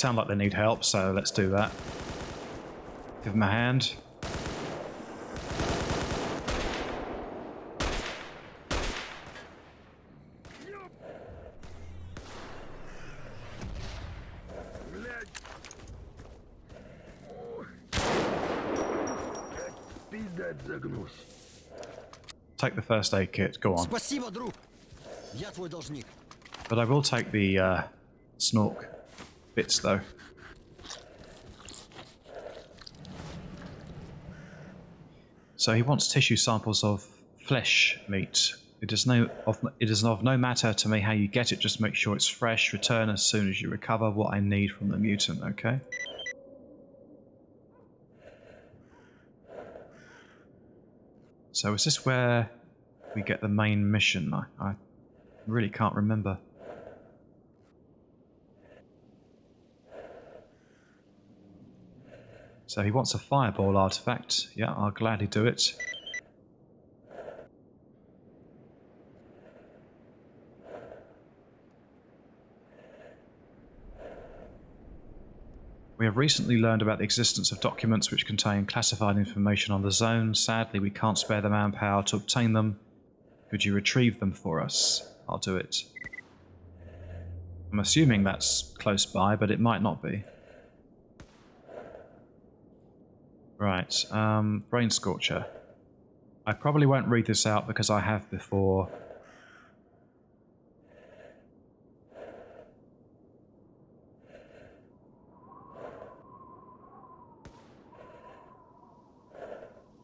sound like they need help, so let's do that. Give them a hand. Take the first aid kit, go on. But I will take the snork bits though. So he wants tissue samples of flesh meat. It is of no matter to me how you get it, just make sure it's fresh. Return as soon as you recover what I need from the mutant, okay? So is this where we get the main mission? I really can't remember. So he wants a fireball artifact. Yeah, I'll gladly do it. We have recently learned about the existence of documents which contain classified information on the zone. Sadly, we can't spare the manpower to obtain them. Could you retrieve them for us? I'll do it. I'm assuming that's close by, but it might not be. Right, Brain Scorcher. I probably won't read this out because I have before.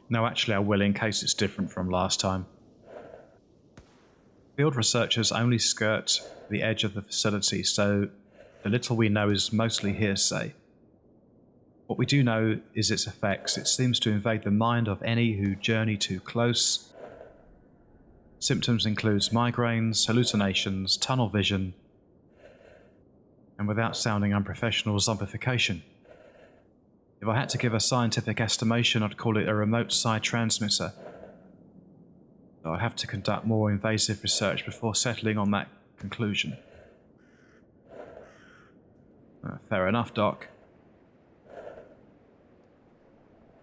No, actually I will in case it's different from last time. Field researchers only skirt the edge of the facility, so the little we know is mostly hearsay. What we do know is its effects. It seems to invade the mind of any who journey too close. Symptoms include migraines, hallucinations, tunnel vision, and without sounding unprofessional, zombification. If I had to give a scientific estimation, I'd call it a remote psi transmitter. But I'd have to conduct more invasive research before settling on that conclusion. Fair enough, Doc.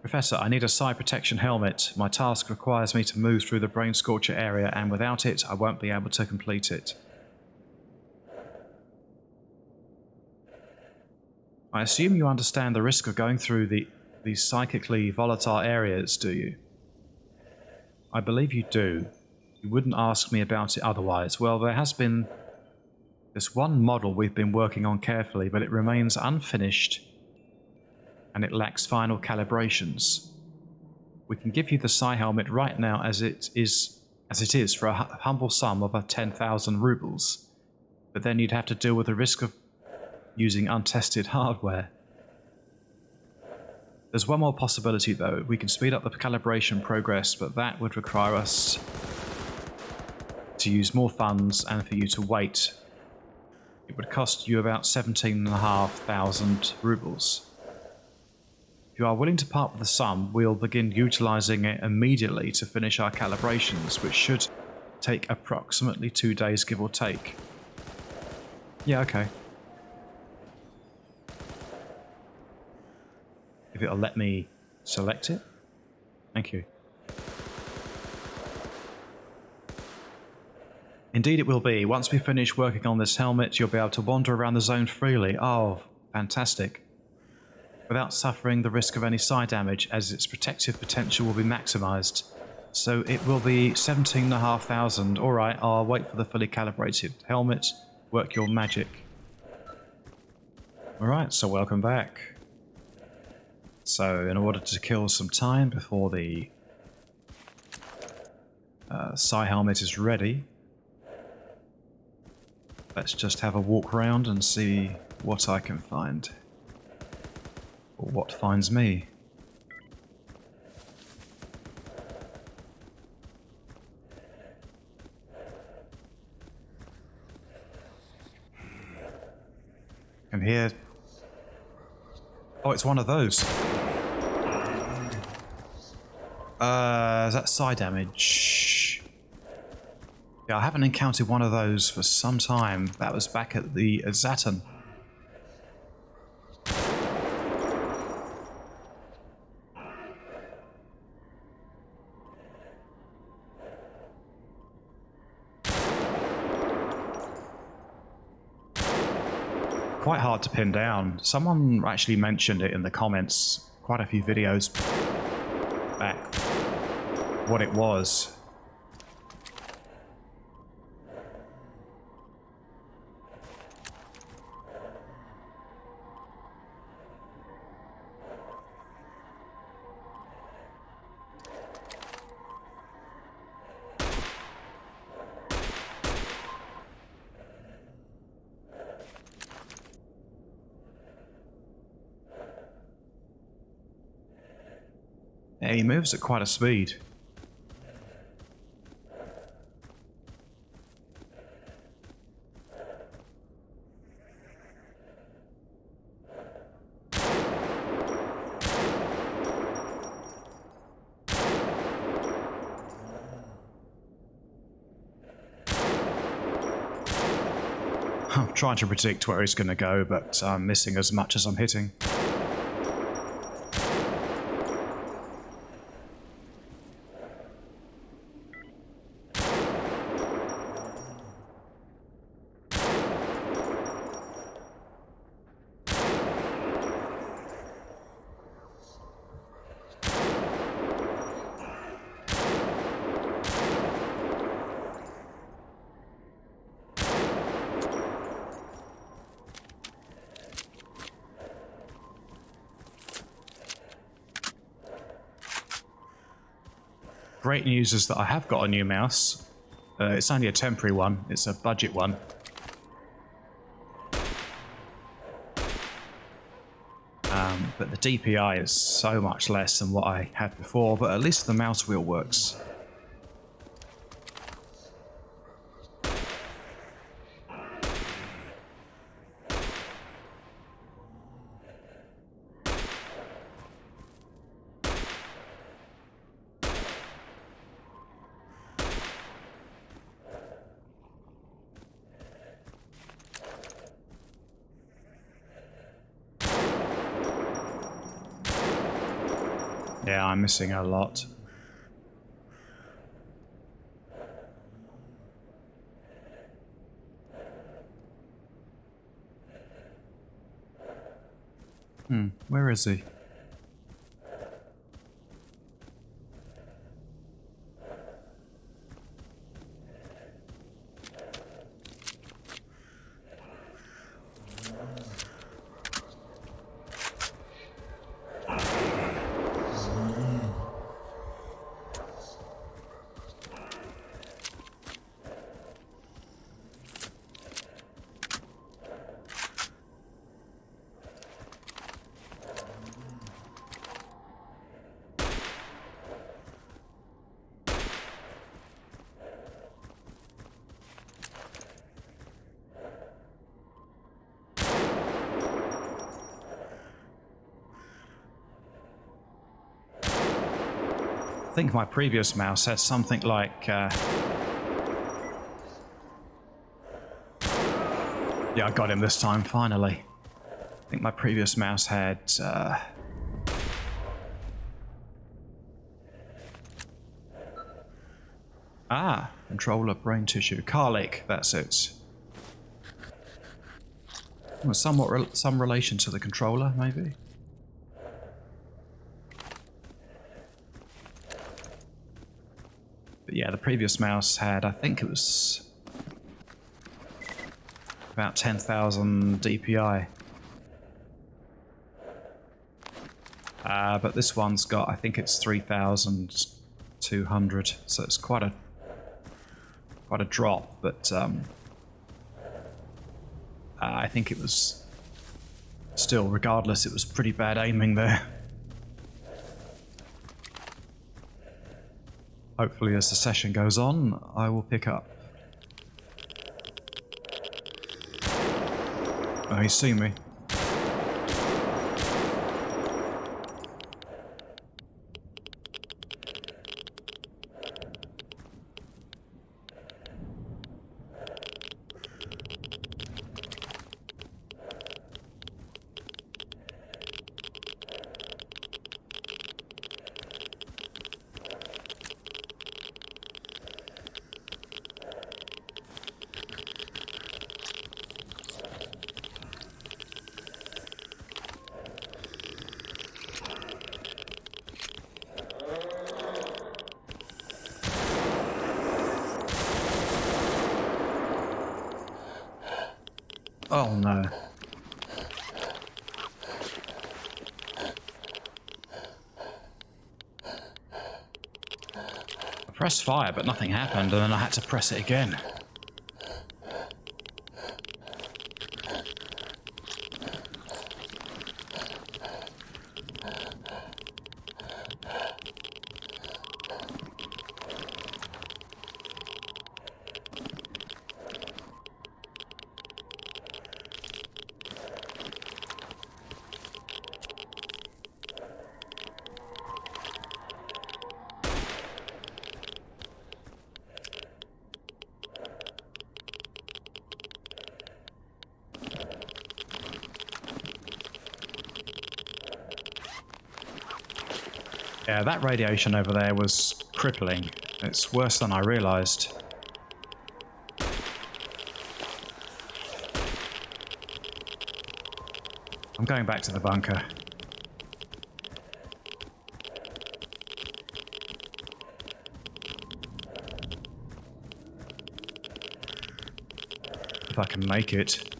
Professor, I need a psi protection helmet. My task requires me to move through the Brain Scorcher area, and without it, I won't be able to complete it. I assume you understand the risk of going through these psychically volatile areas, do you? I believe you do. You wouldn't ask me about it otherwise. Well, there has been this one model we've been working on carefully, but it remains unfinished and it lacks final calibrations. We can give you the Psi-Helmet right now as it is for a humble sum of 10,000 rubles, but then you'd have to deal with the risk of using untested hardware. There's one more possibility though. We can speed up the calibration progress, but that would require us to use more funds and for you to wait. It would cost you about 17,500 rubles. If you are willing to part with the sum, we'll begin utilizing it immediately to finish our calibrations, which should take approximately 2 days, give or take. Yeah, okay. If it'll let me select it. Thank you. Indeed it will be. Once we finish working on this helmet, you'll be able to wander around the zone freely. Oh, fantastic. Without suffering the risk of any psi damage, as its protective potential will be maximized. So it will be 17,500. Alright, I'll wait for the fully calibrated helmet. Work your magic. Alright, so welcome back. So, in order to kill some time before the Psi-Helmet is ready, let's just have a walk around and see what I can find. Or what finds me. And here... Oh, it's one of those. Is that psi damage? Yeah, I haven't encountered one of those for some time. That was back at the Addons. quite hard to pin down. Someone actually mentioned it in the comments quite a few videos back, what it was. Yeah, he moves at quite a speed. I'm trying to predict where he's going to go, but I'm missing as much as I'm hitting. Great news is that I have got a new mouse. It's only a temporary one. It's a budget one. But the DPI is so much less than what I had before, but at least the mouse wheel works. Yeah, I'm missing a lot. Where is he? I think my previous mouse had something like... Yeah, I got him this time, finally. I think my previous mouse had... controller brain tissue. Garlic, that's it. Well, somewhat some relation to the controller, maybe? But yeah, the previous mouse had, I think it was about 10,000 DPI. But this one's got, I think it's 3,200, so it's quite a drop, but I think it was still, regardless, it was pretty bad aiming there. Hopefully as the session goes on, I will pick up. Oh, he's seen me. Oh no. I pressed fire, but nothing happened, and then I had to press it again. Yeah, that radiation over there was crippling. It's worse than I realised. I'm going back to the bunker. If I can make it.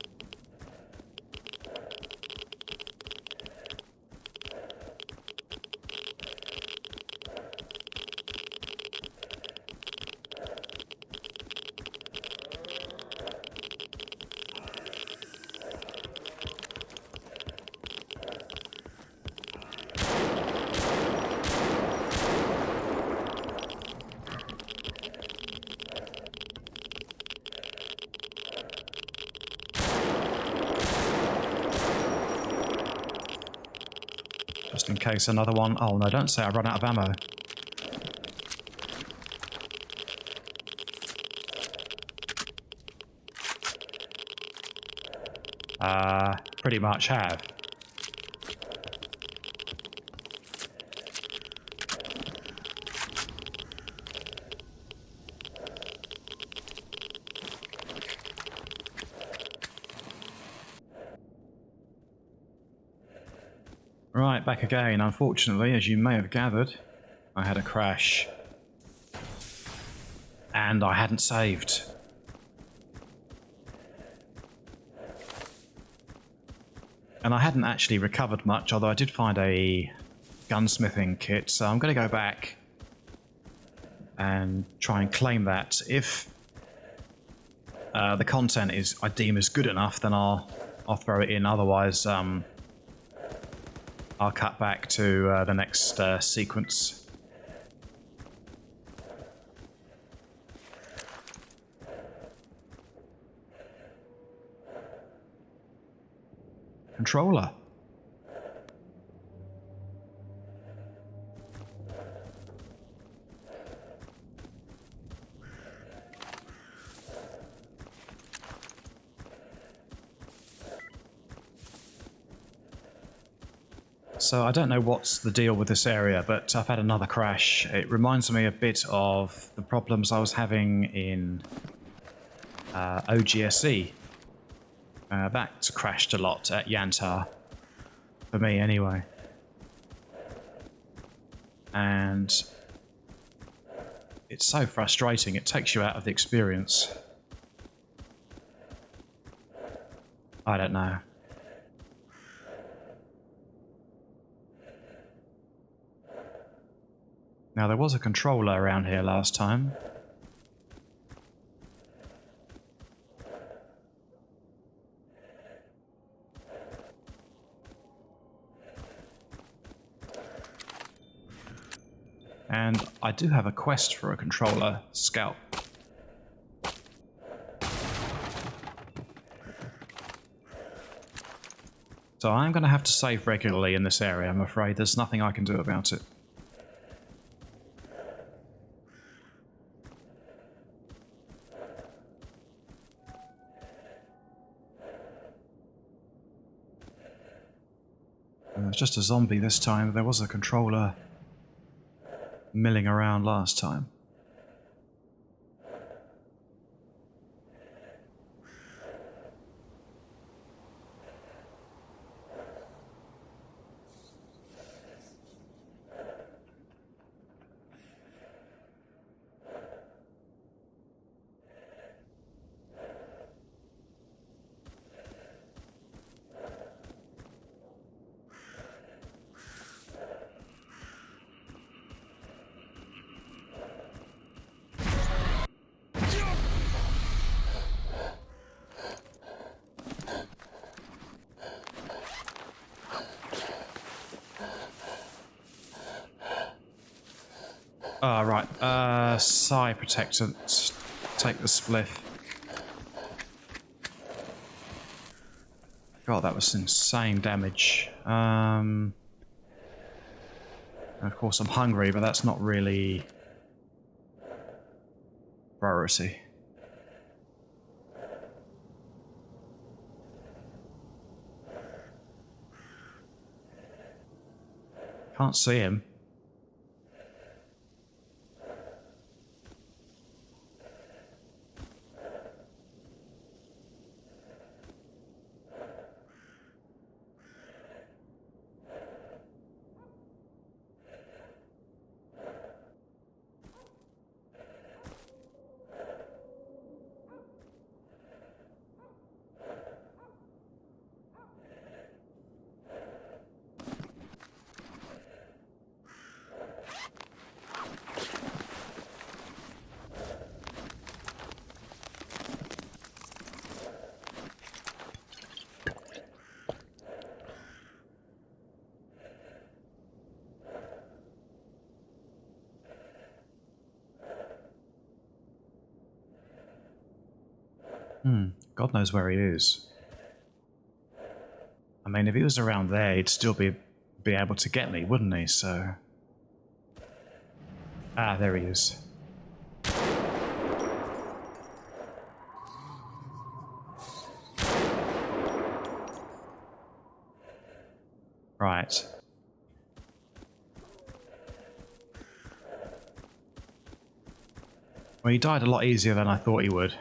Just in case another one... Oh no, don't say I run out of ammo. Pretty much have. Right, back again. Unfortunately, as you may have gathered, I had a crash. And I hadn't saved. And I hadn't actually recovered much, although I did find a gunsmithing kit, so I'm going to go back and try and claim that. If the content is I deem is good enough, then I'll throw it in. Otherwise, I'll cut back to the next sequence. Controller. So I don't know what's the deal with this area, but I've had another crash. It reminds me a bit of the problems I was having in OGSE. That crashed a lot at Yantar. For me, anyway. And it's so frustrating. It takes you out of the experience. I don't know. Now, there was a controller around here last time. And I do have a quest for a controller, Scout. So I'm going to have to save regularly in this area, I'm afraid. There's nothing I can do about it. It's just a zombie this time. There was a controller milling around last time. Ah, right. Psi protectant. Take the spliff. God, that was insane damage. And of course, I'm hungry, but that's not really priority. Can't see him. God knows where he is. I mean, if he was around there, he'd still be able to get me, wouldn't he? So... Ah, there he is. Right. Well, he died a lot easier than I thought he would.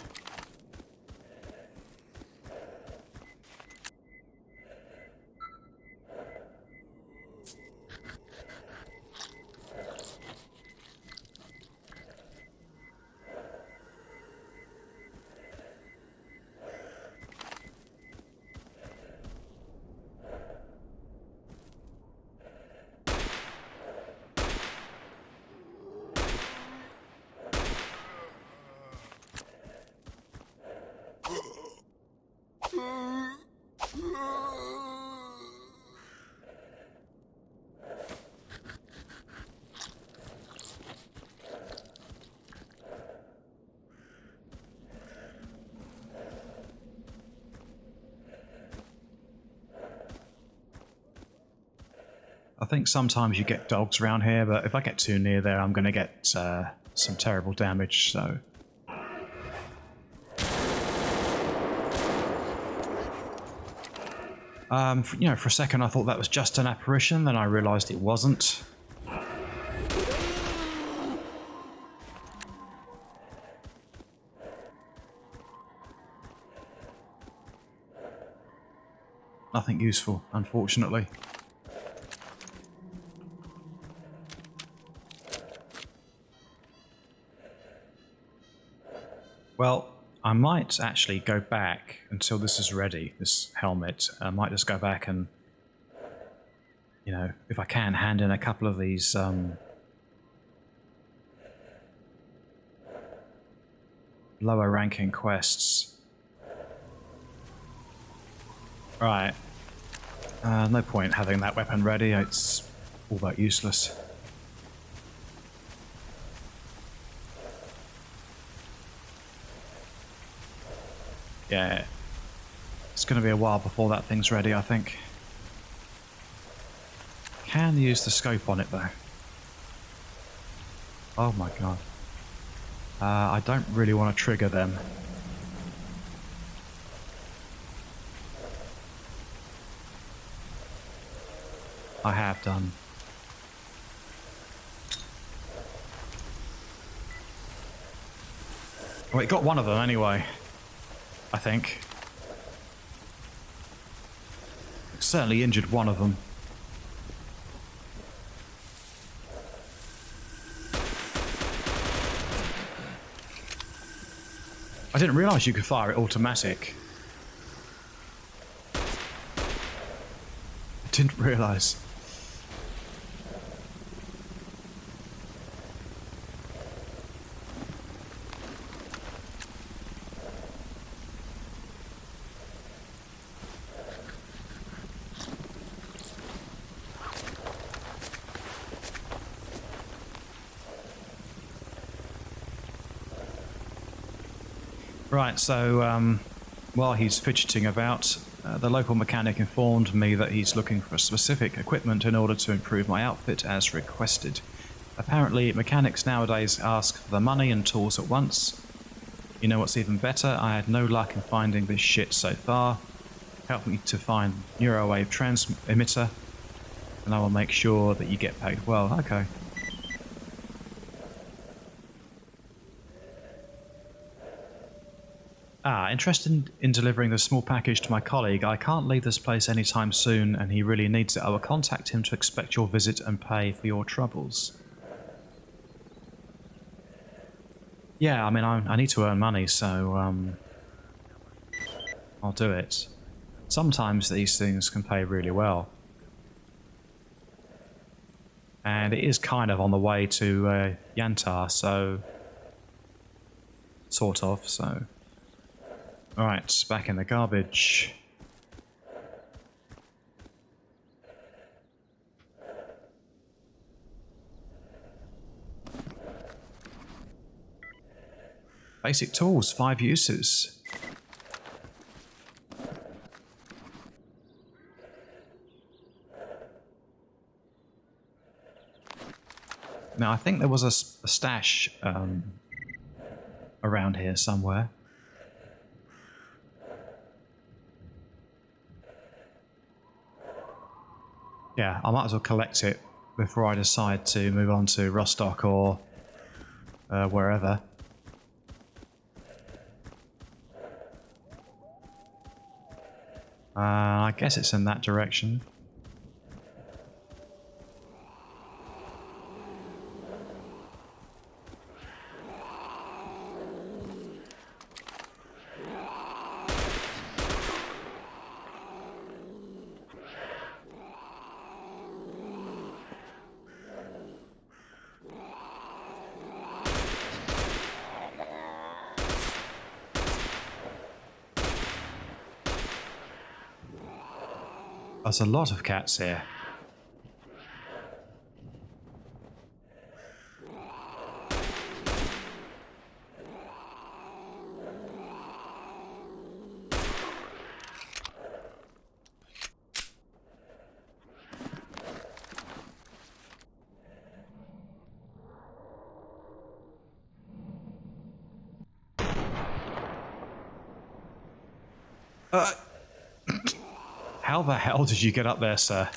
I think sometimes you get dogs around here, but if I get too near there, I'm going to get some terrible damage, so... You know, for a second I thought that was just an apparition, then I realised it wasn't. Nothing useful, unfortunately. Well, I might actually go back until this is ready, this helmet. I might just go back and, you know, if I can, hand in a couple of these lower ranking quests. Right. No point having that weapon ready, it's all but useless. Yeah, it's going to be a while before that thing's ready, I think. Can use the scope on it, though. Oh my god. I don't really want to trigger them. I have done. Well, it got one of them anyway. I think. It certainly injured one of them. I didn't realise you could fire it automatic. I didn't realise. Right, so while he's fidgeting about, the local mechanic informed me that he's looking for specific equipment in order to improve my outfit as requested. Apparently, mechanics nowadays ask for the money and tools at once. You know what's even better? I had no luck in finding this shit so far. Help me to find Neurowave transmitter, and I will make sure that you get paid well. Okay. Interested in delivering the small package to my colleague. I can't leave this place anytime soon, and he really needs it. I will contact him to expect your visit and pay for your troubles. Yeah, I mean, I need to earn money, so I'll do it. Sometimes these things can pay really well. And it is kind of on the way to Yantar, so... sort of, so... Alright, back in the garbage. Basic tools, 5 uses. Now, I think there was a stash around here somewhere. Yeah, I might as well collect it before I decide to move on to Rostock or wherever. I guess it's in that direction. There's a lot of cats here. How the hell did you get up there, sir?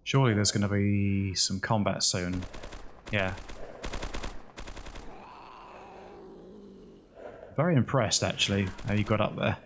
Surely there's going to be some combat soon. Yeah. Very impressed, actually, how you got up there.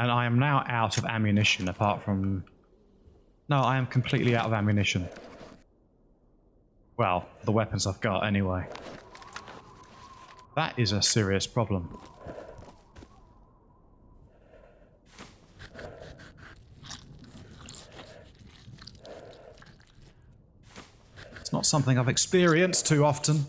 And I am now out of ammunition, apart from... No, I am completely out of ammunition. Well, the weapons I've got, anyway. That is a serious problem. It's not something I've experienced too often.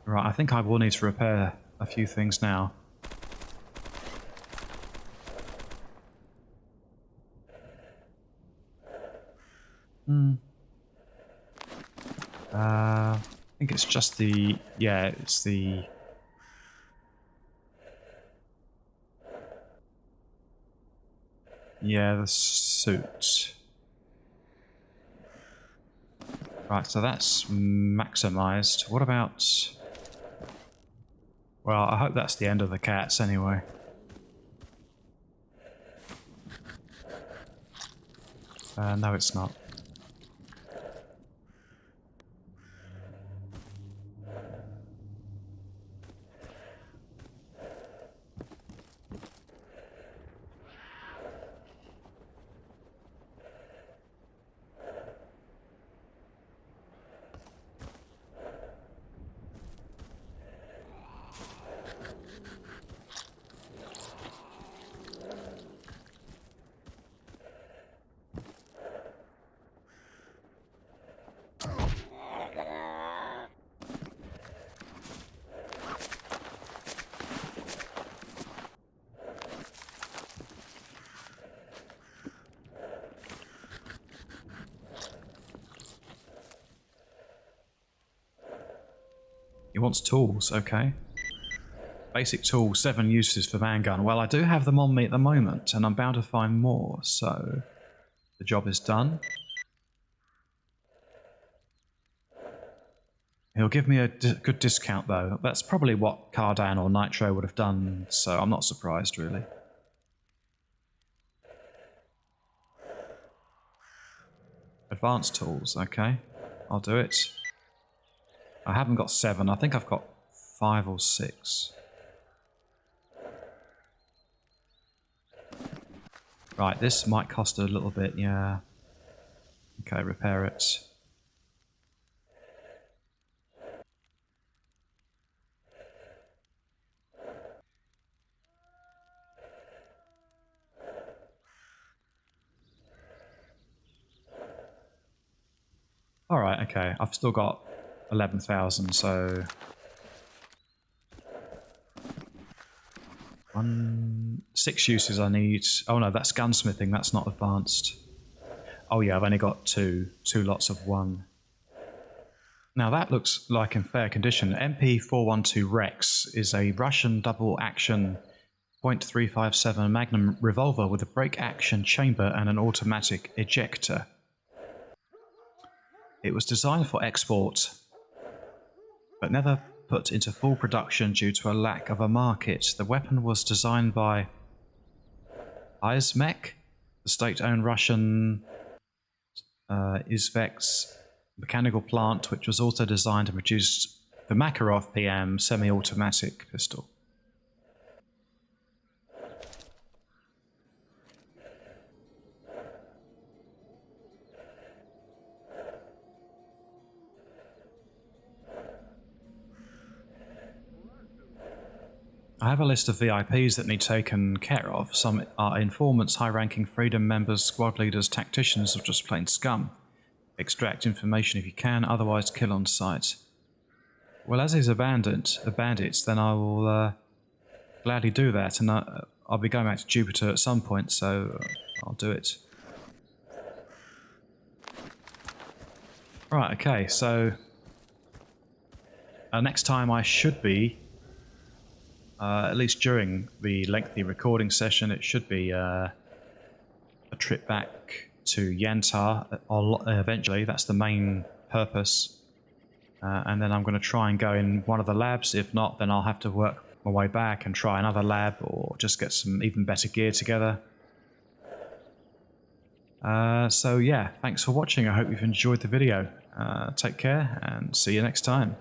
Right, I think I will need to repair a few things now. I think it's just the... Yeah, it's the... Yeah, the suit. Right, so that's maximized. What about... Well, I hope that's the end of the cats anyway. No, it's not. He wants tools, okay. Basic tool, 7 uses for mangun. Well, I do have them on me at the moment, and I'm bound to find more, so the job is done. He'll give me a good discount, though. That's probably what Cardan or Nitro would have done, so I'm not surprised, really. Advanced tools, okay. I'll do it. I haven't got 7. I think I've got 5 or 6. Right, this might cost a little bit, yeah. Okay, repair it. Alright, okay. I've still got 11,000, so... 6 uses I need. Oh no, that's gunsmithing, that's not advanced. Oh yeah, I've only got 2 lots of 1. Now that looks like in fair condition. MP412 Rex is a Russian double-action .357 Magnum revolver with a break-action chamber and an automatic ejector. It was designed for export, but never put into full production due to a lack of a market. The weapon was designed by Izmek, the state-owned Russian Izvek's mechanical plant, which was also designed and produced the Makarov PM semi-automatic pistol. I have a list of VIPs that need taken care of. Some are informants, high-ranking Freedom members, squad leaders, tacticians, or just plain scum. Extract information if you can, otherwise kill on sight. Well, as he's a bandit, then I will gladly do that, and I'll be going back to Jupiter at some point, so I'll do it. Right, okay, so next time I should be, at least during the lengthy recording session, it should be a trip back to Yantar eventually. That's the main purpose. And then I'm going to try and go in one of the labs. If not, then I'll have to work my way back and try another lab or just get some even better gear together. So yeah, thanks for watching. I hope you've enjoyed the video. Take care and see you next time.